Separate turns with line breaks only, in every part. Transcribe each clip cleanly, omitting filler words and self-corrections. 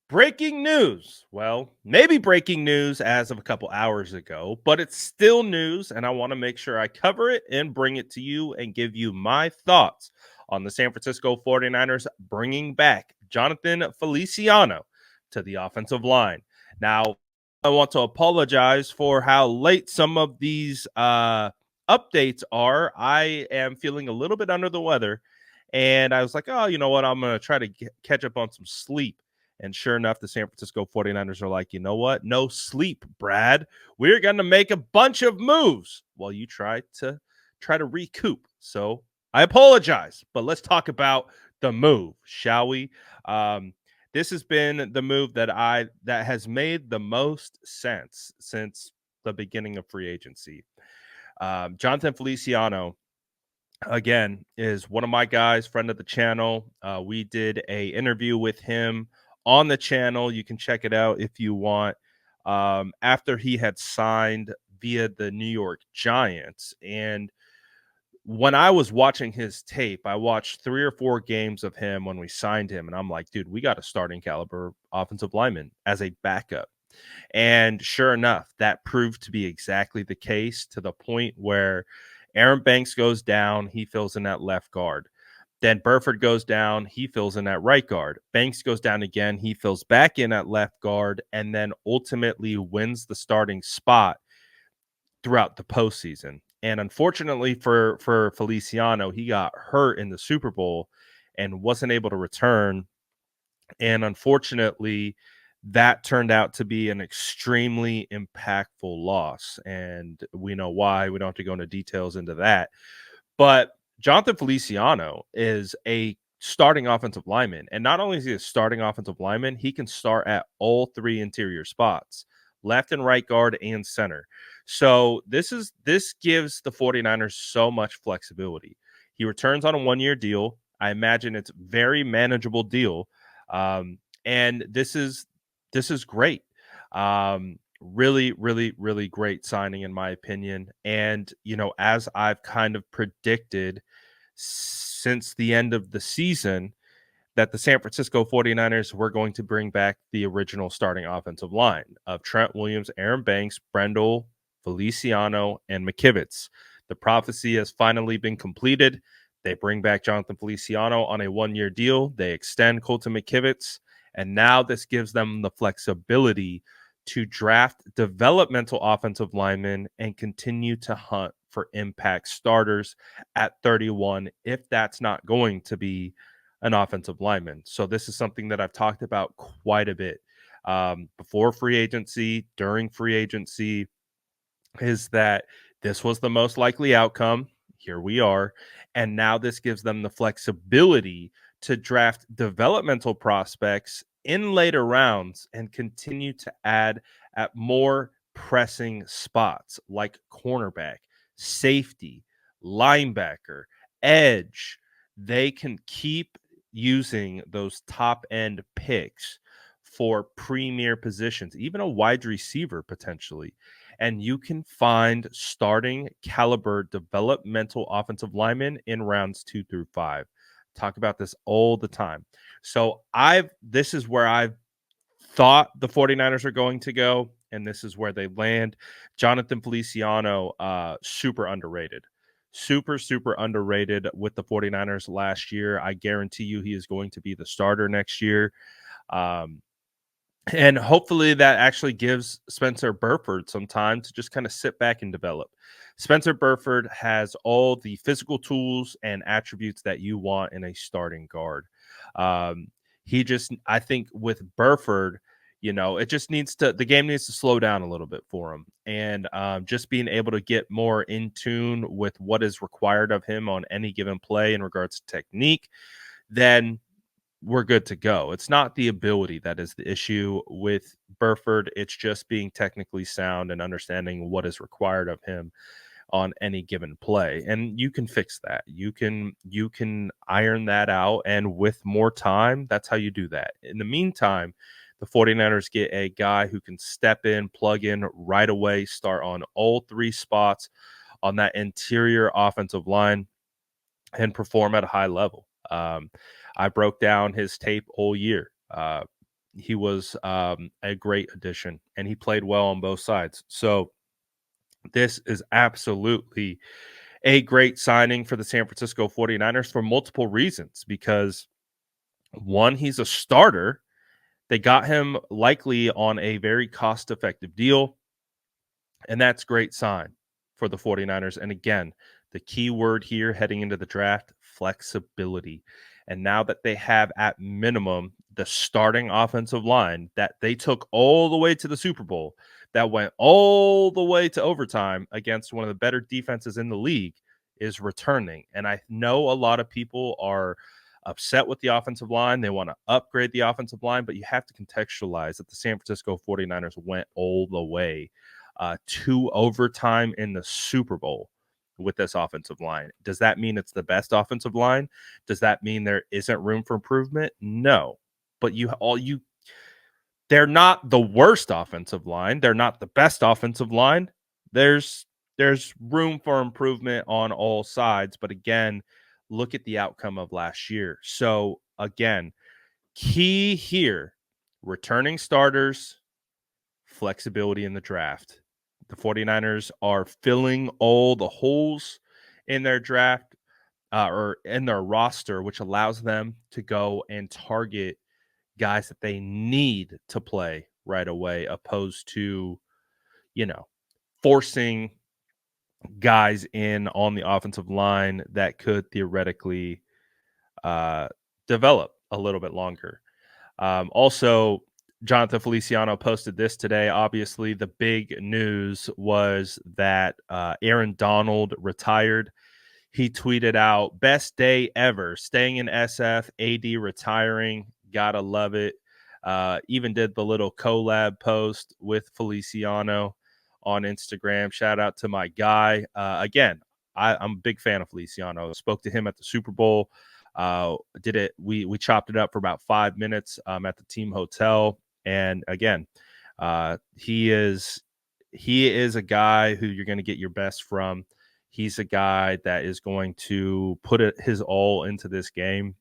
Breaking news. Well, maybe breaking news as of a couple hours ago, but it's still news, and I want to make sure I cover it and bring it to you and give you my thoughts on the San Francisco 49ers bringing back Jonathan Feliciano to the offensive line. Now, I want to apologize for how late some of these updates are. I am feeling a little bit under the weather, and I was like, oh, you know what? I'm going to try to catch up on some sleep. And sure enough, the San Francisco 49ers are like, you know what? No sleep, Brad. We're going to make a bunch of moves while you try to recoup. So I apologize, but let's talk about the move, shall we? This has been the move that has made the most sense since the beginning of free agency. Jonathan Feliciano, again, is one of my guys, friend of the channel. We did a interview with him on the channel. You can check it out if you want. After he had signed via the New York Giants. And when I was watching his tape, I watched 3 or 4 games of him when we signed him. And I'm like, dude, we got a starting caliber offensive lineman as a backup. And sure enough, that proved to be exactly the case, to the point where Aaron Banks goes down, he fills in that left guard. Then Burford goes down, he fills in that right guard. Banks goes down again, he fills back in at left guard, and then ultimately wins the starting spot throughout the postseason. And unfortunately for Feliciano, he got hurt in the Super Bowl and wasn't able to return. And unfortunately, that turned out to be an extremely impactful loss. And we know why. We don't have to go into details into that. But Jonathan Feliciano is a starting offensive lineman. And not only is he a starting offensive lineman, he can start at all 3 interior spots, left and right guard and center. So this gives the 49ers so much flexibility. He returns on a 1-year deal. I imagine it's very manageable deal. And this is great. Really, really, really great signing, in my opinion. And, as I've kind of predicted since the end of the season, that the San Francisco 49ers were going to bring back the original starting offensive line of Trent Williams, Aaron Banks, Brendel, Feliciano, and McKivitz. The prophecy has finally been completed. They bring back Jonathan Feliciano on a 1-year deal. They extend Colton McKivitz. And now this gives them the flexibility to draft developmental offensive linemen and continue to hunt for impact starters at 31 if that's not going to be an offensive lineman. So this is something that I've talked about quite a bit before free agency, during free agency, is that this was the most likely outcome. Here we are. And now this gives them the flexibility to draft developmental prospects in later rounds and continue to add at more pressing spots like cornerback, safety, linebacker, edge. They can keep using those top end picks for premier positions, even a wide receiver potentially. And you can find starting caliber developmental offensive linemen in rounds 2 through 5. Talk about this all the time. So this is where I've thought the 49ers are going to go, and this is where they land. Jonathan Feliciano, super underrated. Super, super underrated with the 49ers last year. I guarantee you he is going to be the starter next year. And hopefully that actually gives Spencer Burford some time to just kind of sit back and develop. Spencer Burford has all the physical tools and attributes that you want in a starting guard. I think with Burford, the game needs to slow down a little bit for him. And just being able to get more in tune with what is required of him on any given play in regards to technique, then we're good to go. It's not the ability that is the issue with Burford. It's just being technically sound and understanding what is required of him on any given play. And you can fix that. You can iron that out. And with more time, that's how you do that. In the meantime, the 49ers get a guy who can step in, plug in right away, start on all 3 spots on that interior offensive line and perform at a high level. I broke down his tape all year. he was a great addition, and he played well on both sides. So this is absolutely a great signing for the San Francisco 49ers for multiple reasons. Because one, he's a starter. They got him likely on a very cost-effective deal, and that's great sign for the 49ers. And again, the key word here heading into the draft, flexibility. And now that they have at minimum the starting offensive line that they took all the way to the Super Bowl, that went all the way to overtime against one of the better defenses in the league, is returning. And I know a lot of people are upset with the offensive line. They want to upgrade the offensive line, but you have to contextualize that the San Francisco 49ers went all the way to overtime in the Super Bowl with this offensive line. Does that mean it's the best offensive line? Does that mean there isn't room for improvement? No. But they're not the worst offensive line. They're not the best offensive line. There's room for improvement on all sides, but again, look at the outcome of last year. So again, key here, returning starters, flexibility in the draft. The 49ers are filling all the holes in their draft or in their roster, which allows them to go and target guys that they need to play right away, opposed to, you know, forcing guys in on the offensive line that could theoretically uh, develop a little bit longer. Also, Jonathan Feliciano posted this today. Obviously, the big news was that Aaron Donald retired. He tweeted out, "Best day ever, staying in SF, AD retiring. Gotta love it." Even did the little collab post with Feliciano on Instagram. Shout out to my guy. Again, I'm a big fan of Feliciano. Spoke to him at the Super Bowl. Did it? We chopped it up for about 5 minutes at the team hotel. And again, he is a guy who you're going to get your best from. He's a guy that is going to put his all into this game,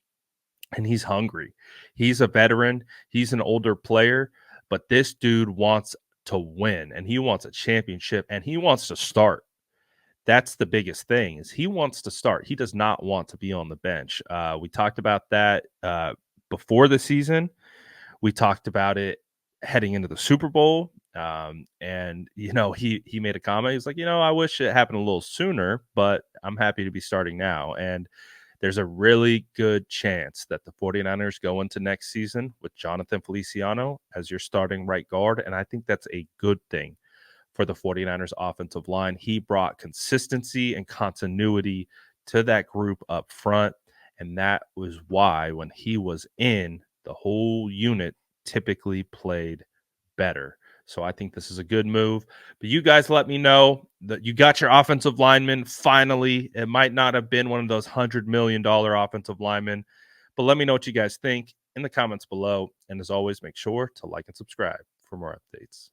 and he's hungry. He's a veteran. He's an older player, but this dude wants to win, and he wants a championship, and he wants to start. That's the biggest thing, is he wants to start. He does not want to be on the bench. We talked about that before the season. We talked about it heading into the Super Bowl. And he made a comment. He's like, I wish it happened a little sooner, but I'm happy to be starting now. And there's a really good chance that the 49ers go into next season with Jonathan Feliciano as your starting right guard. And I think that's a good thing for the 49ers offensive line. He brought consistency and continuity to that group up front. And that was why when he was in, the whole unit typically played better. So I think this is a good move. But you guys let me know that you got your offensive lineman finally. It might not have been one of those $100 million offensive linemen, but let me know what you guys think in the comments below. And as always, make sure to like and subscribe for more updates.